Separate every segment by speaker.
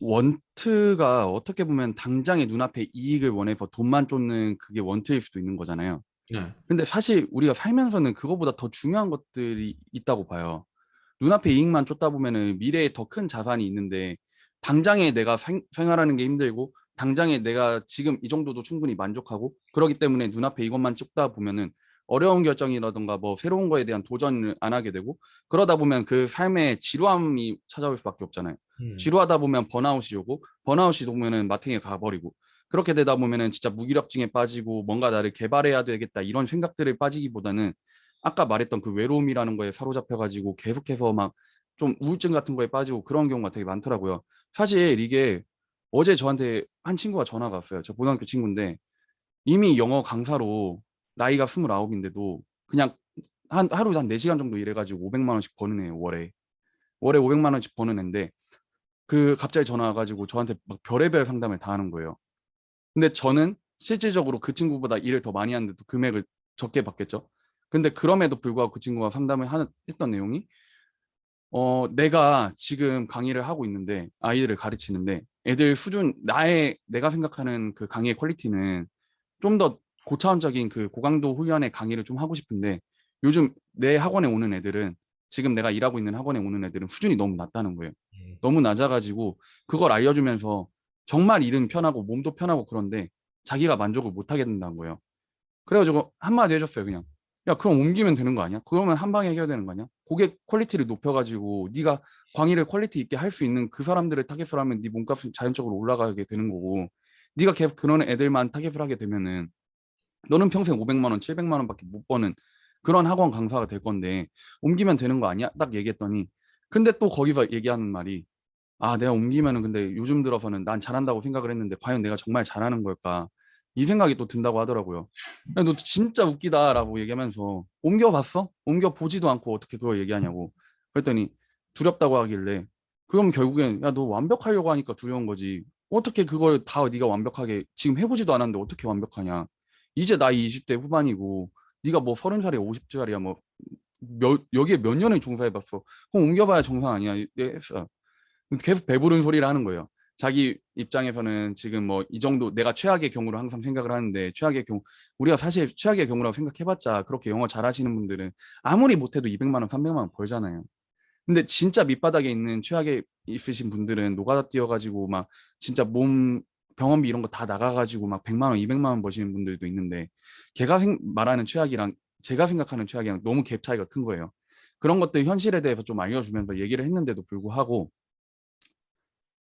Speaker 1: 원트가 어떻게 보면 당장의 눈앞의 이익을 원해서 돈만 쫓는 그게 원트일 수도 있는 거잖아요.
Speaker 2: 네.
Speaker 1: 근데 사실 우리가 살면서는 그거보다 더 중요한 것들이 있다고 봐요. 눈앞의 이익만 쫓다 보면은 미래에 더 큰 자산이 있는데 당장에 내가 생활하는 게 힘들고 당장에 내가 지금 이 정도도 충분히 만족하고 그러기 때문에 눈앞에 이것만 쫓다 보면은 어려운 결정이라던가 뭐 새로운 거에 대한 도전을 안 하게 되고 그러다 보면 그 삶에 지루함이 찾아올 수밖에 없잖아요.
Speaker 2: 음.
Speaker 1: 지루하다 보면 번아웃이 오고 번아웃이 오면은 마탱이에 가버리고 그렇게 되다 보면은 진짜 무기력증에 빠지고 뭔가 나를 개발해야 되겠다 이런 생각들을 빠지기보다는 아까 말했던 그 외로움이라는 거에 사로잡혀가지고 계속해서 막 좀 우울증 같은 거에 빠지고 그런 경우가 되게 많더라고요. 사실 이게 어제 저한테 한 친구가 전화가 왔어요. 저 고등학교 친구인데 이미 영어 강사로 나이가 29인데도 그냥 하루에 한 4시간 정도 일해가지고 500만 원씩 버는 애예요, 월에. 월에 500만 원씩 버는 애인데 그 갑자기 전화 와가지고 저한테 막 별의별 상담을 다 하는 거예요. 근데 저는 실질적으로 그 친구보다 일을 더 많이 하는데도 금액을 적게 받겠죠. 근데 그럼에도 불구하고 그 친구가 했던 내용이 내가 지금 강의를 하고 있는데 아이들을 가르치는데 애들 수준 내가 생각하는 그 강의의 퀄리티는 좀 더 고차원적인 그 고강도 훈련의 강의를 좀 하고 싶은데 요즘 내 학원에 오는 애들은 지금 내가 일하고 있는 학원에 오는 애들은 수준이 너무 낮다는 거예요.
Speaker 2: 음.
Speaker 1: 너무 낮아가지고 그걸 알려주면서 정말 일은 편하고 몸도 편하고 그런데 자기가 만족을 못하게 된다는 거예요. 그래가지고 한마디 해줬어요, 그냥. 야, 그럼 옮기면 되는 거 아니야? 그러면 한 방에 해결되는 거 아니야? 고객 퀄리티를 높여가지고 네가 광의를 퀄리티 있게 할 수 있는 그 사람들을 타겟으로 하면 네 몸값은 자연적으로 올라가게 되는 거고 네가 계속 그런 애들만 타겟을 하게 되면은 너는 평생 500만 원, 700만 원밖에 못 버는 그런 학원 강사가 될 건데 옮기면 되는 거 아니야? 딱 얘기했더니 근데 또 거기서 얘기하는 말이 아, 내가 옮기면은 근데 요즘 들어서는 난 잘한다고 생각을 했는데 과연 내가 정말 잘하는 걸까? 이 생각이 또 든다고 하더라고요. 야, 너 진짜 웃기다라고 얘기하면서 옮겨봤어? 옮겨보지도 않고 어떻게 그걸 얘기하냐고. 그랬더니 두렵다고 하길래 그럼 결국엔 야, 너 완벽하려고 하니까 두려운 거지. 어떻게 그걸 다 네가 완벽하게 지금 해보지도 않았는데 어떻게 완벽하냐. 이제 나이 20대 후반이고 네가 뭐 30살이야 50살이야 뭐 여기에 몇 년을 종사해봤어. 그럼 옮겨봐야 정상 아니야. 했어. 계속 배부른 소리를 하는 거예요. 자기 입장에서는 지금 뭐 이 정도 내가 최악의 경우로 항상 생각을 하는데 최악의 경우 우리가 사실 최악의 경우라고 생각해봤자 그렇게 영어 잘하시는 분들은 아무리 못해도 200만 원, 300만 원 벌잖아요. 근데 진짜 밑바닥에 있는 최악에 있으신 분들은 노가다 뛰어가지고 막 진짜 몸 병원비 이런 거 다 나가가지고 막 100만 원, 200만 원 버시는 분들도 있는데 말하는 최악이랑 제가 생각하는 최악이랑 너무 갭 차이가 큰 거예요. 그런 것들 현실에 대해서 좀 알려주면서 얘기를 했는데도 불구하고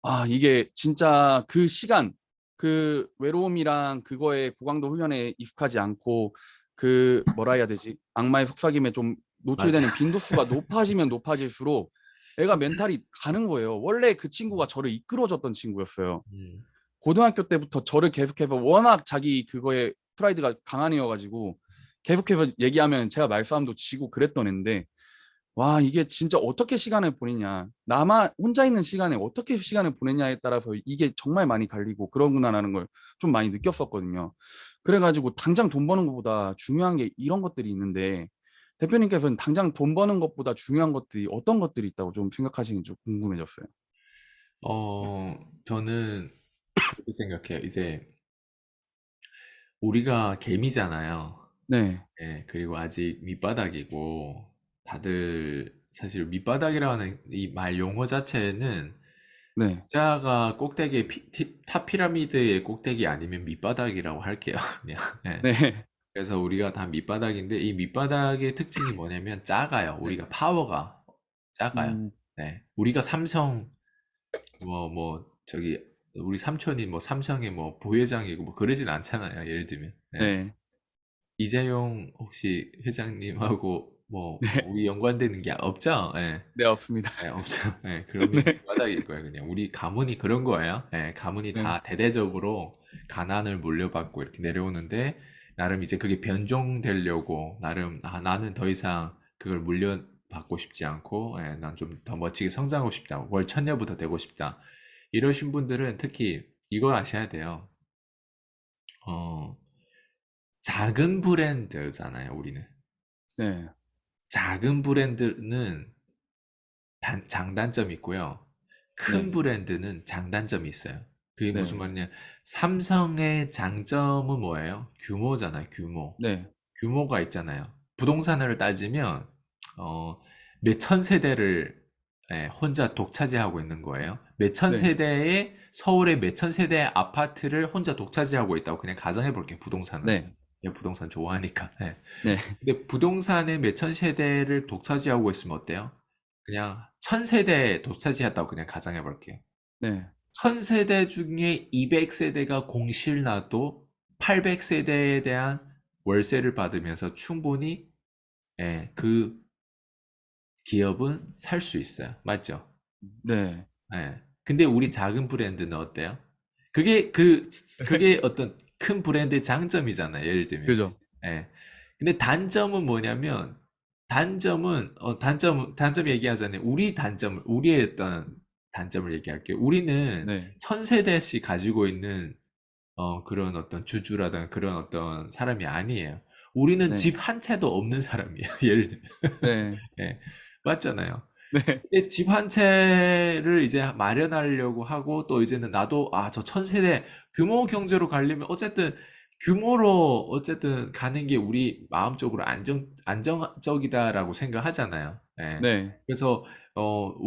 Speaker 1: 아, 이게 진짜 그 시간, 그 외로움이랑 그거에 고강도 훈련에 익숙하지 않고 그 뭐라 해야 되지? 악마의 속삭임에 좀
Speaker 2: 맞아.
Speaker 1: 노출되는 빈도수가 높아지면 높아질수록 애가 멘탈이 가는 거예요. 원래 그 친구가 저를 이끌어줬던 친구였어요.
Speaker 2: 음.
Speaker 1: 고등학교 때부터 저를 계속해서 워낙 자기 그거에 프라이드가 강한 애여가지고 계속해서 얘기하면 제가 말싸움도 지고 그랬던 애인데 와, 이게 진짜 어떻게 시간을 보내냐. 나만 혼자 있는 시간에 어떻게 시간을 보내냐에 따라서 이게 정말 많이 갈리고 그러구나라는 걸 좀 많이 느꼈었거든요. 그래가지고 당장 돈 버는 것보다 중요한 게 이런 것들이 있는데 대표님께서는 당장 돈 버는 것보다 중요한 것들이 어떤 것들이 있다고 좀 생각하시는지 좀 궁금해졌어요.
Speaker 2: 저는 그렇게 생각해요. 이제 우리가 개미잖아요.
Speaker 1: 네,
Speaker 2: 예, 그리고 아직 밑바닥이고, 다들 사실 밑바닥이라는 이 말 용어 자체는
Speaker 1: 네,
Speaker 2: 자가 꼭대기 탑 피라미드의 꼭대기 아니면 밑바닥이라고 할게요. 그냥. 예.
Speaker 1: 네,
Speaker 2: 그래서 우리가 다 밑바닥인데 이 밑바닥의 특징이 뭐냐면 작아요.
Speaker 1: 네,
Speaker 2: 우리가 파워가 작아요.
Speaker 1: 음,
Speaker 2: 네. 우리가 삼성 저기 우리 삼촌이 뭐 삼성의 뭐 부회장이고 뭐 그러진 않잖아요. 예를 들면. 네.
Speaker 1: 네,
Speaker 2: 이재용 혹시 회장님하고 뭐
Speaker 1: 네,
Speaker 2: 우리 연관되는 게 없죠? 예.
Speaker 1: 네, 없습니다.
Speaker 2: 예, 없죠. 예, 그러면
Speaker 1: 네,
Speaker 2: 밑바닥일 거예요, 그냥. 우리 가문이 그런 거예요. 예, 가문이
Speaker 1: 네,
Speaker 2: 다 대대적으로 가난을 물려받고 이렇게 내려오는데, 나름 이제 그게 변종되려고, 나름, 아, 나는 더 이상 그걸 물려받고 싶지 않고, 예, 난 좀 더 멋지게 성장하고 싶다. 월 천녀부터 되고 싶다. 이러신 분들은 특히 이거 아셔야 돼요. 어, 작은 브랜드잖아요, 우리는.
Speaker 1: 네,
Speaker 2: 작은 브랜드는 장단점이 있고요. 큰
Speaker 1: 네.
Speaker 2: 브랜드는 장단점이 있어요. 그게 무슨
Speaker 1: 네.
Speaker 2: 말이냐? 삼성의 장점은 뭐예요? 규모잖아요, 규모.
Speaker 1: 네.
Speaker 2: 규모가 있잖아요. 부동산을 따지면 어, 몇천 세대를 혼자 독차지하고 있는 거예요. 몇천
Speaker 1: 네.
Speaker 2: 세대의 서울의 몇천 세대의 아파트를 혼자 독차지하고 있다고 그냥 가정해 볼게요. 부동산은.
Speaker 1: 네.
Speaker 2: 제가 부동산 좋아하니까. 네.
Speaker 1: 네.
Speaker 2: 근데 부동산의 몇천 세대를 독차지하고 있으면 어때요? 그냥 천 세대 독차지했다고 그냥 가정해 볼게요.
Speaker 1: 네.
Speaker 2: 천 세대 중에 200세대가 공실 나도 800세대에 대한 월세를 받으면서 충분히 그 기업은 살 수 있어요. 맞죠?
Speaker 1: 네.
Speaker 2: 예. 근데 우리 작은 브랜드는 어때요? 그게 어떤 큰 브랜드의 장점이잖아요. 예를 들면.
Speaker 1: 그죠.
Speaker 2: 예. 근데 단점은 뭐냐면, 단점 얘기하자면, 우리의 어떤 단점을 얘기할게요. 우리는
Speaker 1: 네.
Speaker 2: 천 세대씩 가지고 있는, 그런 어떤 주주라든 그런 어떤 사람이 아니에요. 우리는
Speaker 1: 네.
Speaker 2: 집 한 채도 없는 사람이에요. 예를 들면.
Speaker 1: 네.
Speaker 2: 예. 맞잖아요.
Speaker 1: 네.
Speaker 2: 근데 집 한 채를 이제 마련하려고 하고 또 이제는 나도 저 천세대 규모 경제로 가려면 어쨌든 규모로 어쨌든 가는 게 우리 마음적으로 안정적이다라고 생각하잖아요. 예.
Speaker 1: 네.
Speaker 2: 그래서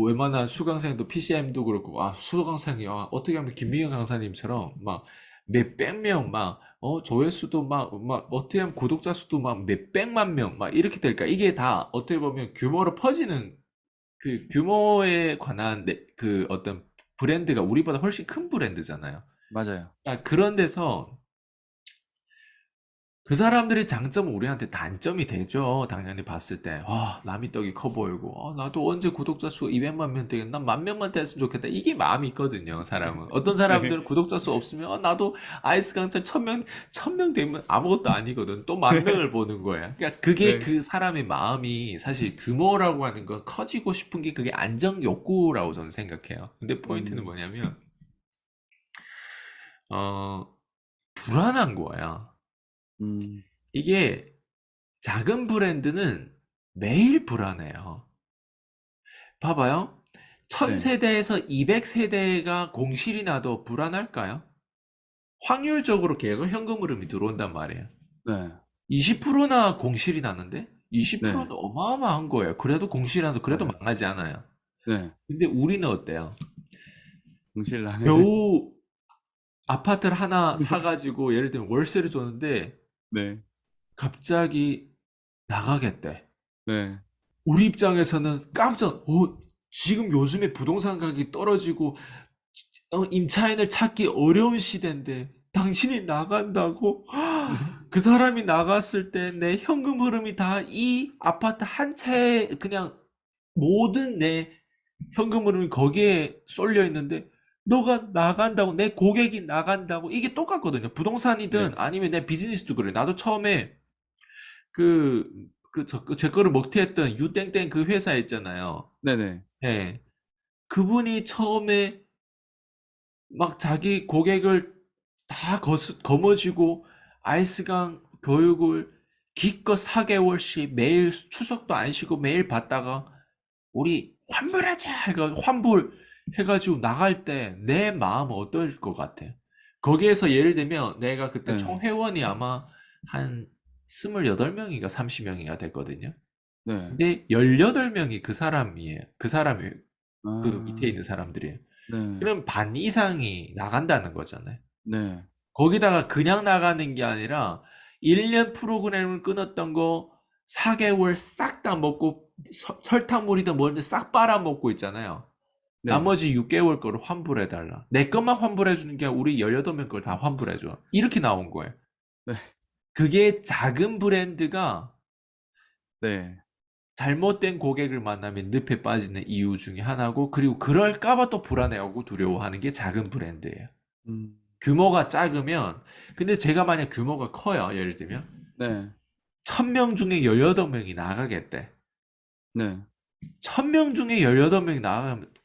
Speaker 2: 웬만한 수강생도 PCM도 그렇고 수강생이 어떻게 하면 김민경 강사님처럼 막 몇백 명 막 조회수도 막 어떻게 하면 구독자 수도 막 몇백만 명 막 이렇게 될까? 이게 다 어떻게 보면 규모로 퍼지는 그 규모에 관한 그 어떤 브랜드가 우리보다 훨씬 큰 브랜드잖아요.
Speaker 1: 맞아요.
Speaker 2: 그런 데서 그 사람들의 장점은 우리한테 단점이 되죠. 당연히 봤을 때. 남이 떡이 커 보이고, 나도 언제 구독자 수가 200만 명 되겠나? 난 10,000명만 됐으면 좋겠다. 이게 마음이 있거든요, 사람은. 어떤
Speaker 1: 네.
Speaker 2: 사람들은 구독자 수 없으면, 나도 아이스 강철 1,000명 되면 아무것도 아니거든. 또 10,000명을 보는 거야. 그러니까 그게
Speaker 1: 네.
Speaker 2: 그 사람의 마음이 사실 규모라고 하는 건 커지고 싶은 게 그게 안정 욕구라고 저는 생각해요. 근데 포인트는
Speaker 1: 음.
Speaker 2: 뭐냐면, 어, 불안한 거야.
Speaker 1: 음.
Speaker 2: 이게 작은 브랜드는 매일 불안해요. 봐봐요.
Speaker 1: 네.
Speaker 2: 1000세대에서 200세대가 공실이 나도 불안할까요? 확률적으로 계속 현금 흐름이 들어온단 말이에요.
Speaker 1: 네.
Speaker 2: 20%나 공실이 나는데
Speaker 1: 네.
Speaker 2: 20%는 어마어마한 거예요. 그래도 공실이 나도 그래도
Speaker 1: 맞아요.
Speaker 2: 망하지 않아요.
Speaker 1: 네.
Speaker 2: 근데 우리는 어때요?
Speaker 1: 공실나네.
Speaker 2: 겨우 아파트를 하나 사가지고 예를 들면 월세를 줬는데
Speaker 1: 네.
Speaker 2: 갑자기 나가겠대.
Speaker 1: 네.
Speaker 2: 우리 입장에서는 지금 요즘에 부동산 가격이 떨어지고 임차인을 찾기 어려운 시대인데 당신이 나간다고? 그 사람이 나갔을 때 내 현금 흐름이 다 이 아파트 한 채에 그냥 모든 내 현금 흐름이 거기에 쏠려 있는데 너가 나간다고 내 고객이 나간다고 이게 똑같거든요. 부동산이든
Speaker 1: 네.
Speaker 2: 아니면 내 비즈니스도 그래. 나도 처음에 그, 제 거를 먹튀했던 유땡땡 그 회사 있잖아요.
Speaker 1: 네네.
Speaker 2: 예. 그분이 처음에 막 자기 고객을 다 거머쥐고 아이스강 교육을 기껏 4개월씩 매일 추석도 안 쉬고 매일 받다가 우리 환불하자 환불 해가지고 나갈 때 내 마음은 어떨 것 같아? 거기에서 예를 들면 내가 그때
Speaker 1: 네.
Speaker 2: 총 회원이 아마 한 28명인가 30명인가 됐거든요.
Speaker 1: 네.
Speaker 2: 근데 18명이 그 사람이에요. 그 사람이 그 밑에
Speaker 1: 아.
Speaker 2: 있는 사람들이에요.
Speaker 1: 네.
Speaker 2: 그럼 반 이상이 나간다는 거잖아요.
Speaker 1: 네.
Speaker 2: 거기다가 그냥 나가는 게 아니라 1년 프로그램을 끊었던 거 4개월 싹 다 먹고 설탕물이든 뭐든 싹 빨아먹고 있잖아요.
Speaker 1: 네.
Speaker 2: 나머지 6개월 거를 환불해달라. 내 것만 환불해주는 게 아니라 우리 18명 걸 다 환불해줘. 이렇게 나온 거예요.
Speaker 1: 네.
Speaker 2: 그게 작은 브랜드가
Speaker 1: 네.
Speaker 2: 잘못된 고객을 만나면 늪에 빠지는 이유 중에 하나고, 그리고 그럴까봐 또 불안해하고 두려워하는 게 작은 브랜드예요.
Speaker 1: 음.
Speaker 2: 규모가 작으면, 근데 제가 만약 규모가 커요. 예를 들면,
Speaker 1: 네.
Speaker 2: 1000명 중에 18명이 나가겠대.
Speaker 1: 네.
Speaker 2: 1000명 중에 18명이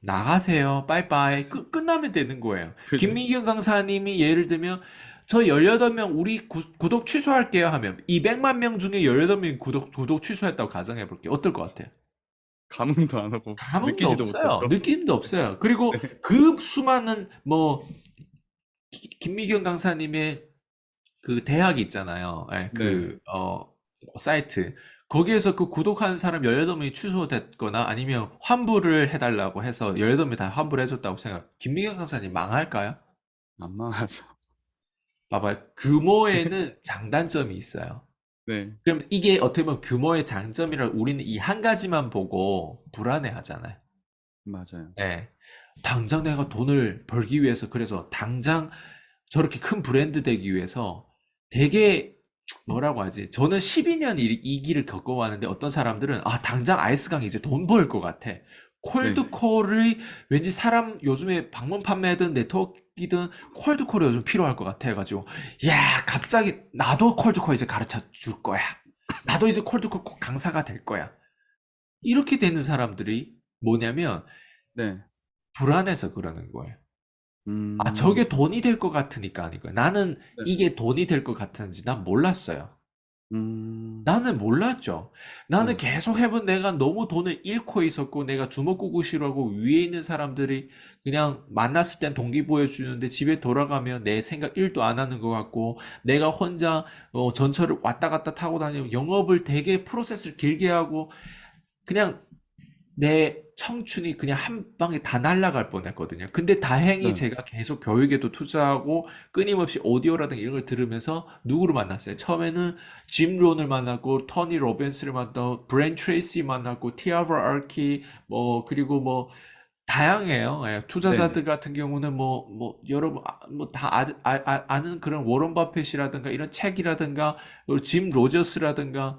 Speaker 2: 나가세요. 빠이빠이. 끝나면 되는 거예요.
Speaker 1: 그죠.
Speaker 2: 김민경 강사님이 예를 들면, 저 18명 우리 구독 취소할게요 하면 200만 명 중에 18명이 구독 취소했다고 가정해 볼게요. 어떨 것 같아요?
Speaker 1: 감흥도 안 오고
Speaker 2: 감흥도
Speaker 1: 느끼지도
Speaker 2: 없어요.
Speaker 1: 못하죠.
Speaker 2: 느낌도 없어요. 그리고
Speaker 1: 네.
Speaker 2: 그 수많은 뭐 김미경 강사님의 그 대학이 있잖아요. 예,
Speaker 1: 네.
Speaker 2: 사이트. 거기에서 그 구독하는 사람 18명이 취소됐거나 아니면 환불을 해달라고 해서 18명 다 환불해줬다고 생각. 김미경 강사님 망할까요?
Speaker 1: 안 망하죠.
Speaker 2: 봐봐요. 규모에는 장단점이 있어요.
Speaker 1: 네.
Speaker 2: 그럼 이게 어떻게 보면 규모의 장점이라 우리는 이 한 가지만 보고 불안해 하잖아요.
Speaker 1: 맞아요.
Speaker 2: 예. 당장 내가 돈을 벌기 위해서 그래서 당장 저렇게 큰 브랜드 되기 위해서 되게 뭐라고 하지? 저는 12년 이 길을 겪어왔는데 어떤 사람들은 아 당장 아이스강 이제 돈 벌 것 같아.
Speaker 1: 네네.
Speaker 2: 콜드콜이 왠지 사람 요즘에 방문 판매든 네트워크이든 콜드콜이 요즘 필요할 것 같아 해가지고 야 갑자기 나도 콜드콜 이제 가르쳐 줄 거야. 나도 이제 콜드콜 강사가 될 거야. 이렇게 되는 사람들이 뭐냐면
Speaker 1: 네.
Speaker 2: 불안해서 그러는 거예요. 아,
Speaker 1: 음.
Speaker 2: 저게 돈이 될 것 같으니까 아닌 거예요. 나는
Speaker 1: 네.
Speaker 2: 이게 돈이 될 것 같은지 난 몰랐어요.
Speaker 1: 음.
Speaker 2: 나는 몰랐죠. 나는
Speaker 1: 네.
Speaker 2: 계속 해본 내가 너무 돈을 잃고 있었고, 내가 주먹구구시라고 위에 있는 사람들이 그냥 만났을 땐 동기부여 주는데 집에 돌아가면 내 생각 1도 안 하는 것 같고, 내가 혼자 전철을 왔다 갔다 타고 다니고, 영업을 되게 프로세스를 길게 하고, 그냥 내 청춘이 그냥 한 방에 다 날아갈 뻔했거든요. 근데 다행히
Speaker 1: 네.
Speaker 2: 제가 계속 교육에도 투자하고 끊임없이 오디오라든가 이런 걸 들으면서 누구를 만났어요? 처음에는 짐 론을 만났고 토니 로빈스를 만나고 브랜 트레이시 만났고 티아브라 아키 뭐 그리고 뭐 다양해요. 예,
Speaker 1: 네네.
Speaker 2: 투자자들 같은 경우는 뭐 여러분 뭐다 아는 그런 워런 버핏이라든가 이런 책이라든가 그리고 짐 로저스라든가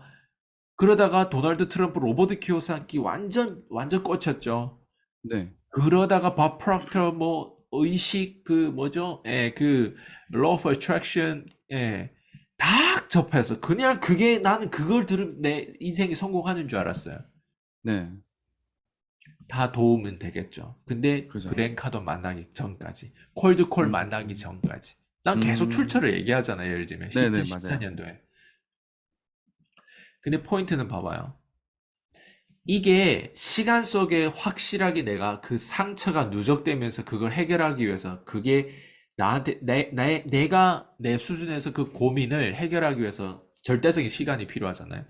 Speaker 2: 그러다가 도널드 트럼프 로버트 키오사키 완전 꽂혔죠.
Speaker 1: 네.
Speaker 2: 그러다가 밥 프록터 뭐 의식 그 뭐죠? 예, 그 Law of Attraction 예. 다 접해서 그냥 그게 나는 그걸 들으면 내 인생이 성공하는 줄 알았어요.
Speaker 1: 네.
Speaker 2: 다 도우면 되겠죠. 근데
Speaker 1: 그죠.
Speaker 2: 그랜카도 만나기 전까지, 콜드콜
Speaker 1: 음.
Speaker 2: 만나기 전까지. 난 계속
Speaker 1: 음.
Speaker 2: 출처를 얘기하잖아요. 예를 들면
Speaker 1: 네네. 맞아요.
Speaker 2: 2014년도에. 근데 포인트는 봐봐요. 이게 시간 속에 확실하게 내가 그 상처가 누적되면서 그걸 해결하기 위해서 그게 나한테 내가 내 수준에서 그 고민을 해결하기 위해서 절대적인 시간이 필요하잖아요.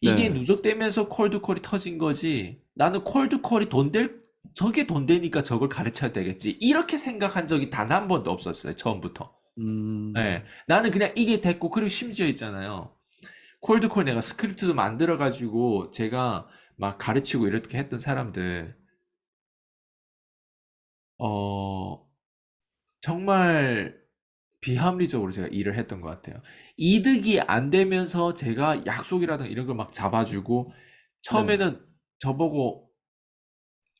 Speaker 2: 이게
Speaker 1: 네.
Speaker 2: 누적되면서 콜드콜이 터진 거지. 나는 콜드콜이 저게 돈 되니까 저걸 가르쳐야 되겠지. 이렇게 생각한 적이 단 한 번도 없었어요. 처음부터. 예.
Speaker 1: 음.
Speaker 2: 나는 그냥 이게 됐고, 그리고 심지어 있잖아요. 콜드콜 내가 스크립트도 만들어가지고 제가 막 가르치고 이렇게 했던 사람들, 어, 정말 비합리적으로 제가 일을 했던 것 같아요. 이득이 안 되면서 제가 약속이라든 이런 걸 막 잡아주고,
Speaker 1: 네.
Speaker 2: 처음에는 저보고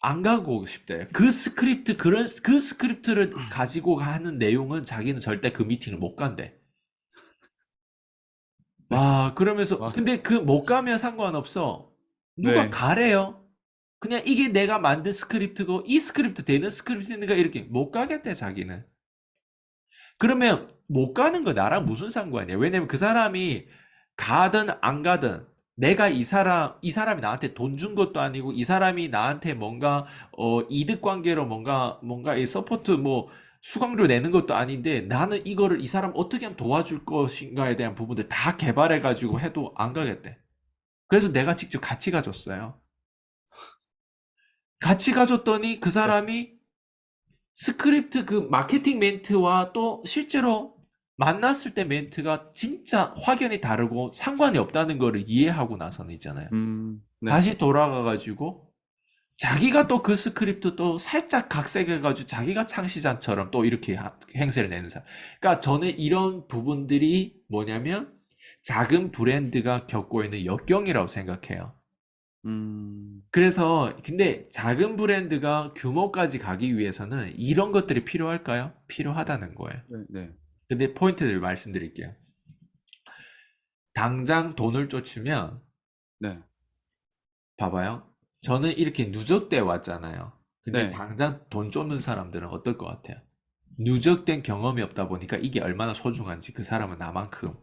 Speaker 2: 안 가고 싶대요. 그 스크립트를 가지고 하는 내용은 자기는 절대 그 미팅을 못 간대.
Speaker 1: 네.
Speaker 2: 와, 그러면서,
Speaker 1: 와.
Speaker 2: 근데 그 못 가면 상관없어. 누가
Speaker 1: 네.
Speaker 2: 가래요? 그냥 이게 내가 만든 스크립트고, 이 스크립트 되는 스크립트니까 이렇게 못 가겠대, 자기는. 그러면 못 가는 거 나랑 무슨 상관이야? 왜냐면 그 사람이 가든 안 가든 내가 이 사람이 나한테 돈 준 것도 아니고 이 사람이 나한테 뭔가 이득 관계로 뭔가 이 서포트 뭐 수강료 내는 것도 아닌데 나는 이거를 이 사람 어떻게 하면 도와줄 것인가에 대한 부분들 다 개발해 가지고 해도 안 가겠대. 그래서 내가 직접 같이 가줬어요. 같이 가줬더니 그
Speaker 1: 네.
Speaker 2: 사람이 스크립트 그 마케팅 멘트와 또 실제로 만났을 때 멘트가 진짜 확연히 다르고 상관이 없다는 거를 이해하고 나서는 있잖아요.
Speaker 1: 네.
Speaker 2: 다시 돌아가가지고 자기가 또 그 스크립트 또 살짝 각색해가지고 자기가 창시자처럼 또 이렇게 행세를 내는 사람. 그러니까 저는 이런 부분들이 뭐냐면 작은 브랜드가 겪고 있는 역경이라고 생각해요.
Speaker 1: 음.
Speaker 2: 그래서 근데 작은 브랜드가 규모까지 가기 위해서는 이런 것들이 필요할까요? 필요하다는 거예요.
Speaker 1: 네. 네.
Speaker 2: 근데 포인트를 말씀드릴게요. 당장 돈을 쫓으면
Speaker 1: 네.
Speaker 2: 봐봐요. 저는 이렇게 누적돼 왔잖아요. 근데
Speaker 1: 네.
Speaker 2: 당장 돈 쫓는 사람들은 어떨 것 같아요? 누적된 경험이 없다 보니까 이게 얼마나 소중한지 그 사람은 나만큼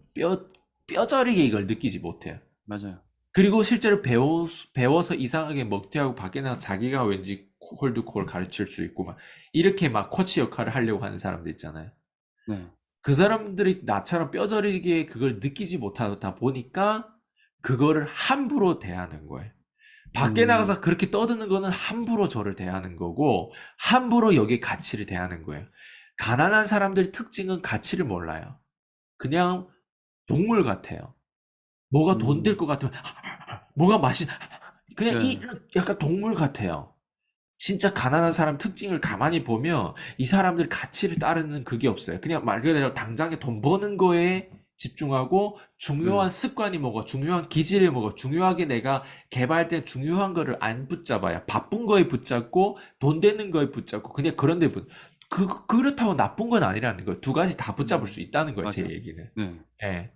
Speaker 2: 뼈저리게 이걸 느끼지 못해요.
Speaker 1: 맞아요.
Speaker 2: 그리고 실제로 배워서 이상하게 먹튀하고 밖에 나가 자기가 왠지 콜드콜 가르칠 수 있고 막 이렇게 막 코치 역할을 하려고 하는 사람들 있잖아요.
Speaker 1: 네.
Speaker 2: 그 사람들이 나처럼 뼈저리게 그걸 느끼지 못하다 보니까 그거를 함부로 대하는 거예요. 밖에
Speaker 1: 음.
Speaker 2: 나가서 그렇게 떠드는 거는 함부로 저를 대하는 거고 함부로 여기에 가치를 대하는 거예요. 가난한 사람들의 특징은 가치를 몰라요. 그냥 동물 같아요. 뭐가 돈 될
Speaker 1: 음.
Speaker 2: 것 같으면 뭐가 그냥
Speaker 1: 네.
Speaker 2: 약간 동물 같아요. 진짜 가난한 사람 특징을 가만히 보면 이 사람들 가치를 따르는 그게 없어요. 그냥 말 그대로 당장에 돈 버는 거에 집중하고
Speaker 1: 네.
Speaker 2: 중요한 습관이 뭐고 중요한 기질이 뭐고 중요하게 내가 개발된 중요한 거를 안 붙잡아요. 바쁜 거에 붙잡고 돈 되는 거에 붙잡고 그냥 그런 데 그렇다고 나쁜 건 아니라는 거예요. 두 가지 다 붙잡을 수 있다는 거예요. 제
Speaker 1: 맞아요.
Speaker 2: 얘기는.
Speaker 1: 네.
Speaker 2: 예.